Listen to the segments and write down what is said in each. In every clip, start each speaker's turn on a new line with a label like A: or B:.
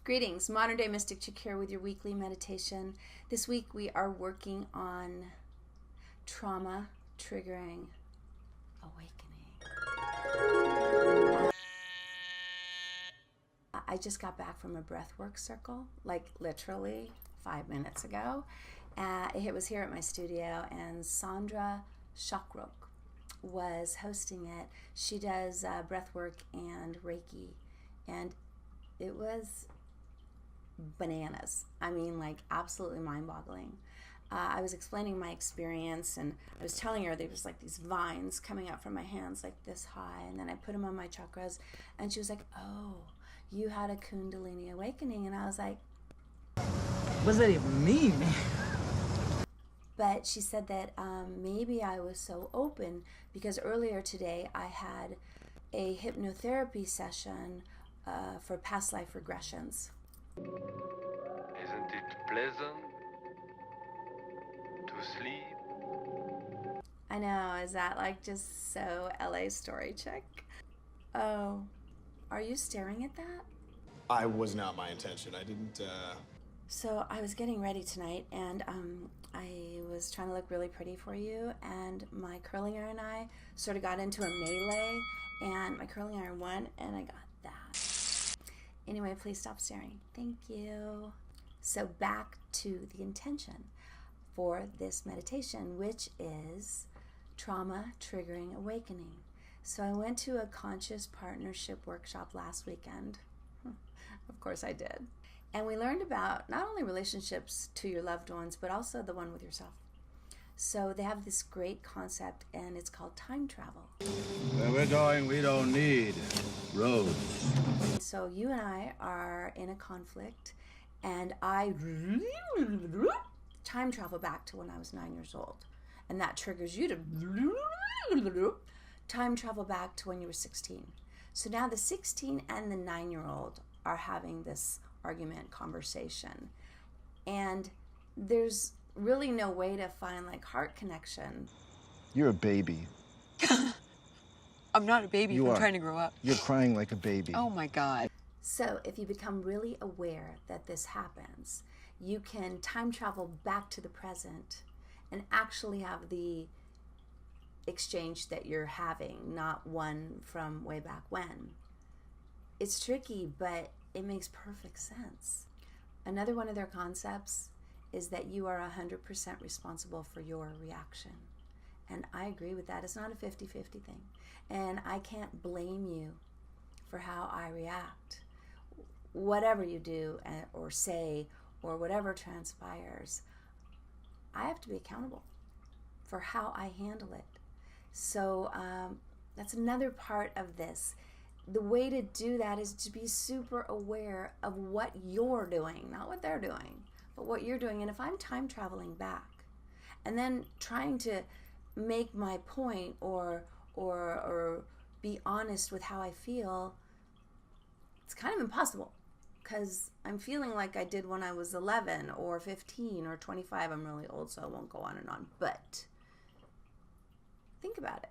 A: Greetings, Modern Day Mystic Chick here with your weekly meditation. This week we are working on trauma triggering awakening. I just got back from a breathwork circle, like literally 5 minutes ago. It was here at my studio, and Sandra Shakrok was hosting it. She does breathwork and Reiki, and it was bananas. I mean, like, absolutely mind-boggling. I was explaining my experience, and I was telling her there was like these vines coming out from my hands like this high, and then I put them on my chakras, and she was like, oh, you had a Kundalini awakening. And I was like,
B: what does that even mean?
A: But she said that maybe I was so open because earlier today I had a hypnotherapy session for past life regressions.
C: Isn't it pleasant to sleep?
A: I know, is that like just so LA story chick? Oh, are you staring at that?
D: I was not my intention. I didn't,
A: So I was getting ready tonight, and I was trying to look really pretty for you, and my curling iron and I sort of got into a melee, and my curling iron won, and I got that. Anyway, please stop staring. Thank you. So back to the intention for this meditation, which is trauma triggering awakening. So I went to a conscious partnership workshop last weekend. Of course I did. And we learned about not only relationships to your loved ones, but also the one with yourself. So they have this great concept, and it's called time travel.
E: Where we're going, we don't need roads.
A: So you and I are in a conflict, and I time travel back to when I was 9 years old. And that triggers you to time travel back to when you were 16. So now the 16 and the 9-year-old are having this argument conversation, and there's really no way to find like heart connection.
E: You're a baby.
F: I'm not a baby. I'm trying to grow up.
E: You're crying like a baby.
F: Oh my God.
A: So if you become really aware that this happens, you can time travel back to the present and actually have the exchange that you're having, not one from way back when. It's tricky, but it makes perfect sense. Another one of their concepts is that you are 100% responsible for your reaction. And I agree with that. It's not a 50-50 thing. And I can't blame you for how I react. Whatever you do or say or whatever transpires, I have to be accountable for how I handle it. So that's another part of this. The way to do that is to be super aware of what you're doing, not what they're doing, but what you're doing. And if I'm time traveling back and then trying to make my point or be honest with how I feel, it's kind of impossible because I'm feeling like I did when I was 11 or 15 or 25. I'm really old, so I won't go on and on. But think about it.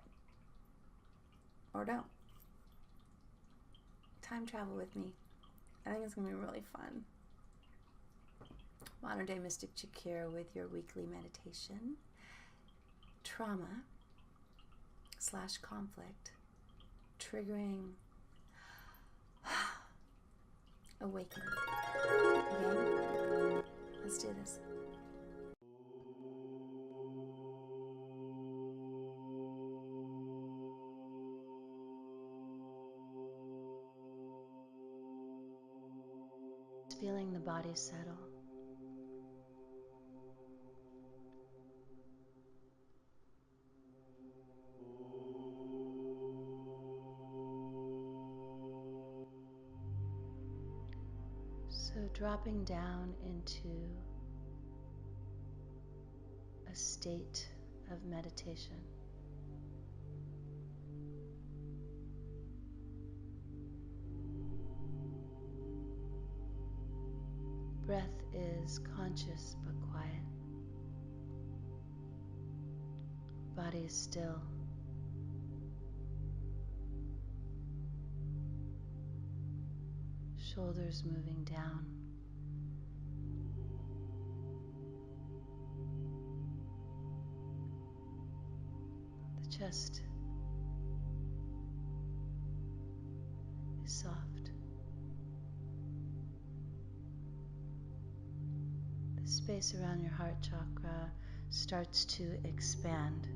A: Or don't. Time travel with me. I think it's going to be really fun. Modern Day Mystic Chick here with your weekly meditation. Trauma / conflict triggering awakening. Okay? Let's do this. Feeling the body settle. So dropping down into a state of meditation. Breath is conscious but quiet. Body is still. shoulders moving down, the chest is soft, the space around your heart chakra starts to expand.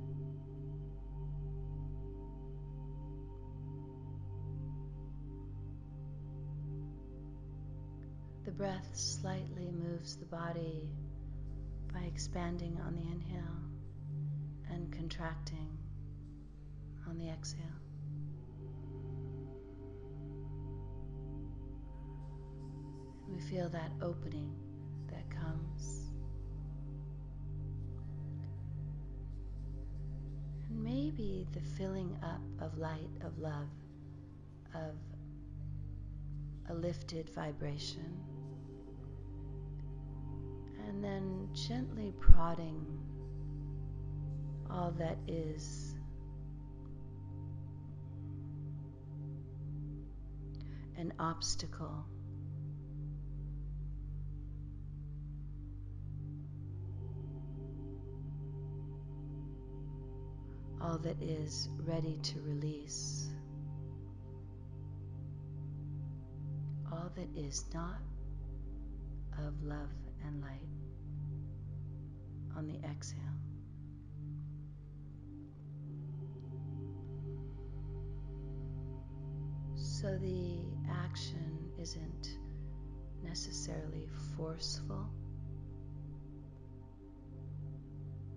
A: The breath slightly moves the body by expanding on the inhale and contracting on the exhale. And we feel that opening that comes. And maybe the filling up of light, of love, of a lifted vibration. And then gently prodding all that is an obstacle, all that is ready to release, all that is not of love and light on the exhale. So the action isn't necessarily forceful.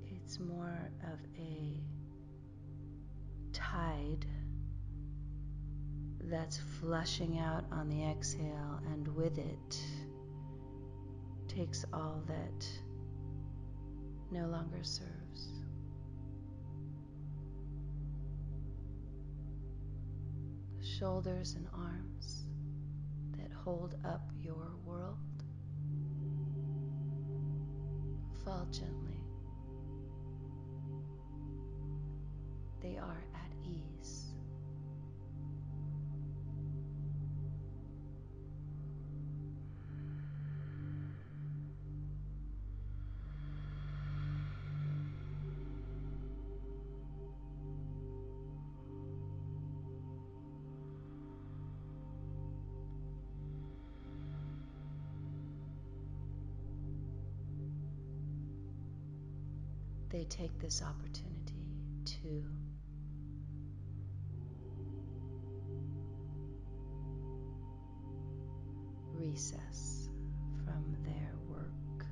A: It's more of a tide that's flushing out on the exhale, and with it takes all that no longer serves. The shoulders and arms that hold up your world fall gently. They are at ease. They take this opportunity to recess from their work.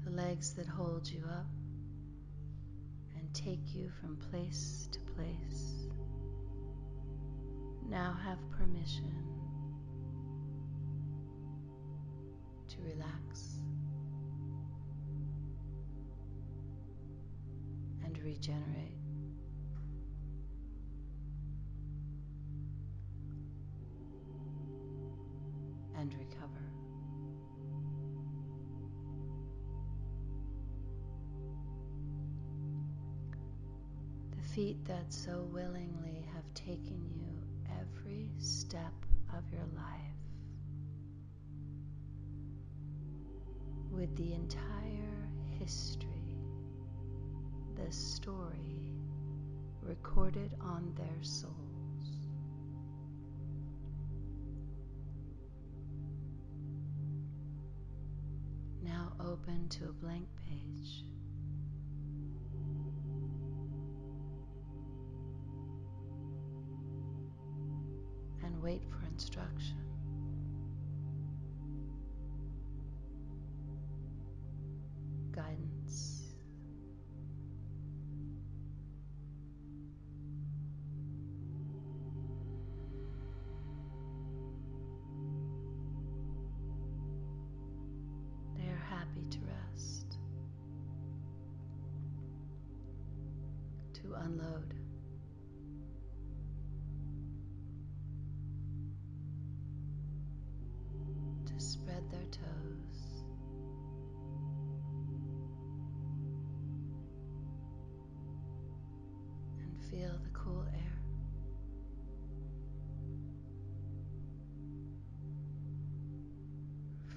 A: The legs that hold you up and take you from place to place now have permission to relax and regenerate. And recover. The feet that so willingly have taken you every step of your life, with the entire history, the story recorded on their souls. Now open to a blank page. And wait for instruction. Guidance. They are happy to rest, to unload, to spread their toes, and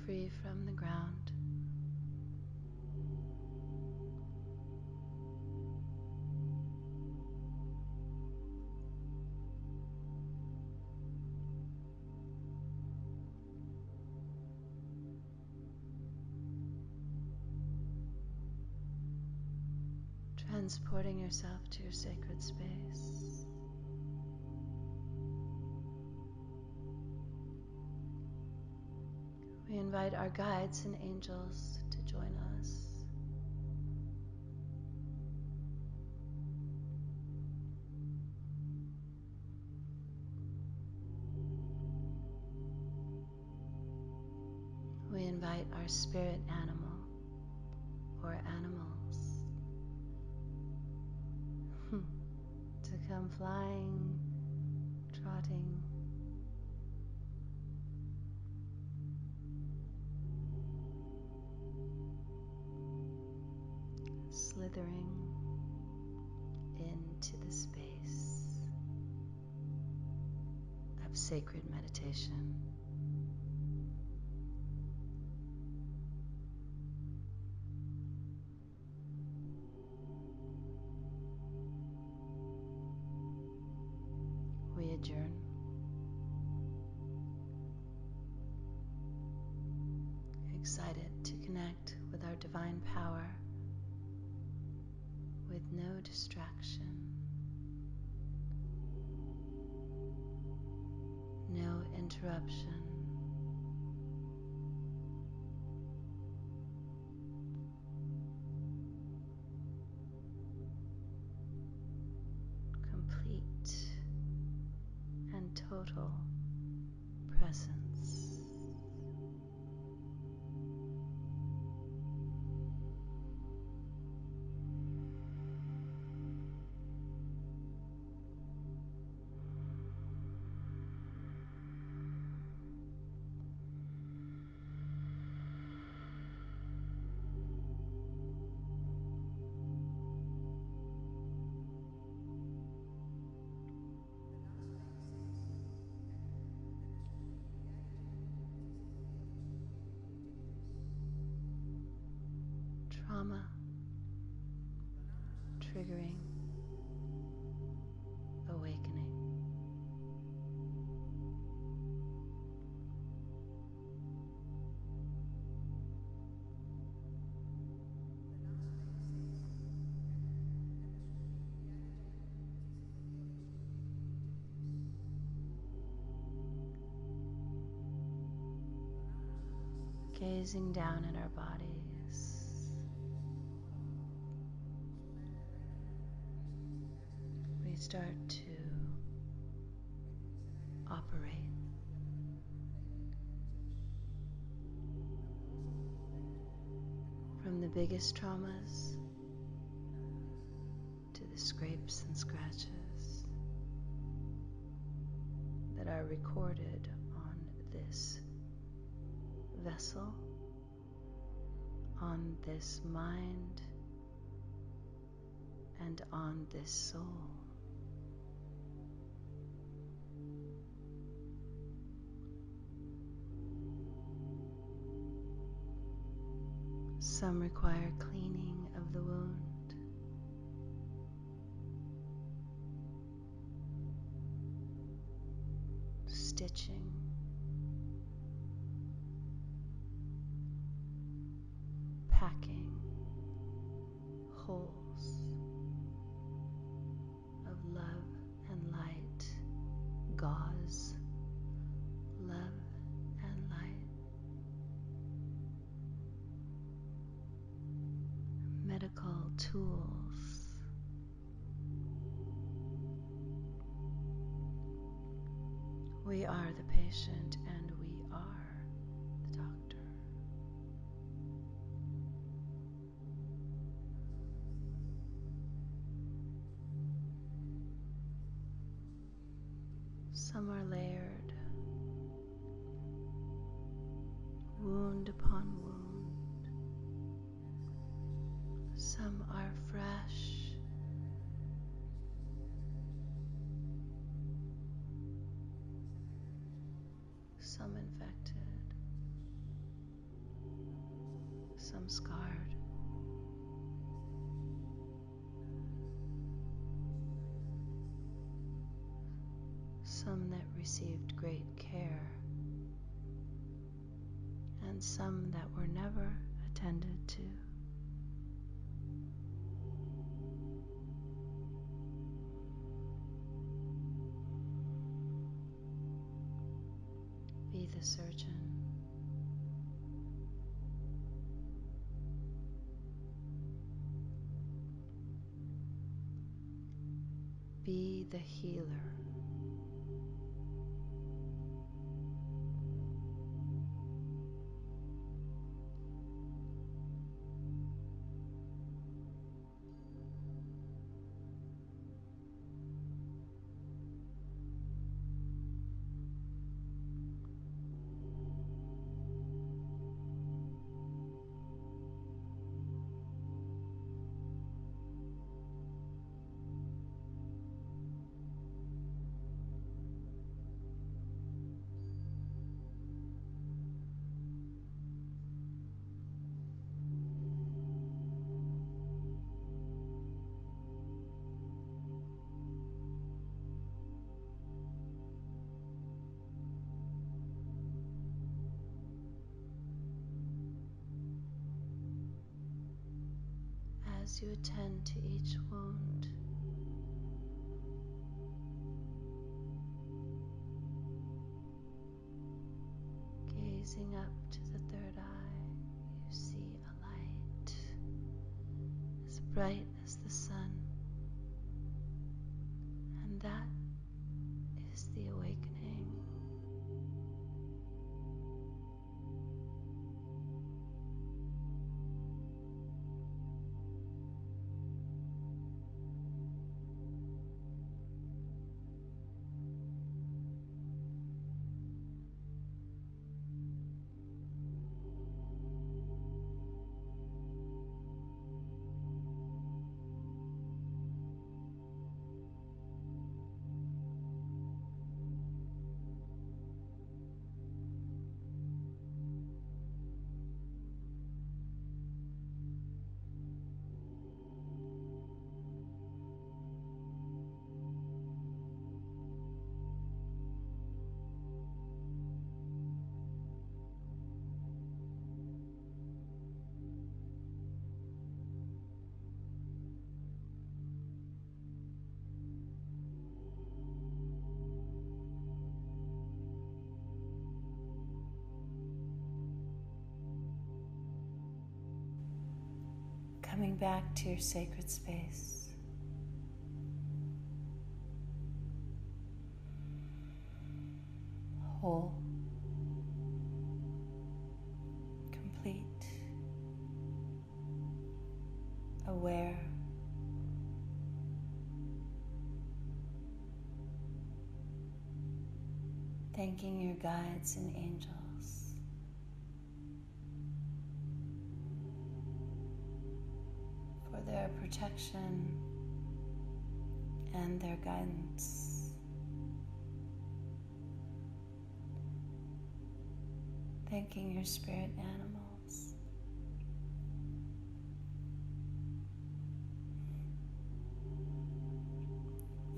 A: free from the ground. Transporting yourself to your sacred space. We invite our guides and angels to join us. We invite our spirit animal or animals to come flying, trotting, slithering into the space of sacred meditation. We adjourn. Excited to connect with our divine power with no distraction, no interruption. Complete and total presence. Trauma triggering awakening. Gazing down at our bodies, we start to operate from the biggest traumas to the scrapes and scratches that are recorded on this vessel, on this mind, and on this soul. Some require cleaning of the wound, stitching, packing holes of love and light, gauze, love and light, medical tools, we are the patient and we are the doctor. Some are layered, wound upon wound. Some are fresh, some infected. some scarred. Some that received great care, and some that were never attended to. Be the surgeon. Be the healer. As you attend to each wound, gazing up to the third eye, you see a light as bright as the sun, and that is the awakening. Coming back to your sacred space. Whole, complete, aware, thanking your guides and angels for their protection and their guidance. Thanking your spirit animals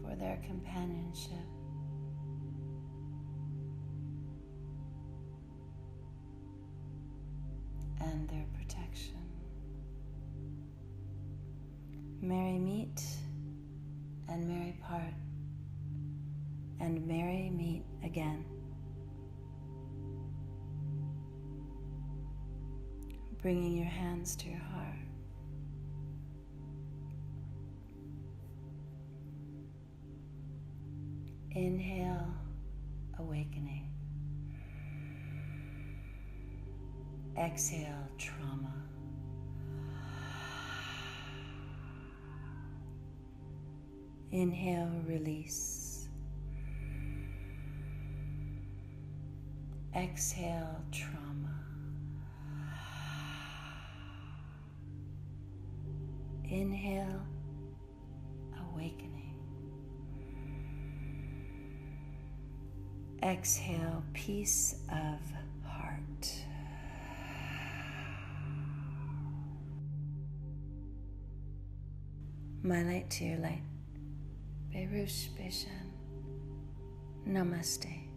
A: for their companionship and their protection. Merry meet and merry part, and merry meet again. Bringing your hands to your heart. Inhale, awakening. Exhale, trauma. Inhale, release. Exhale, trauma. Inhale, awakening. Exhale, peace of heart. My light to your light. Berush Beshan. Namaste.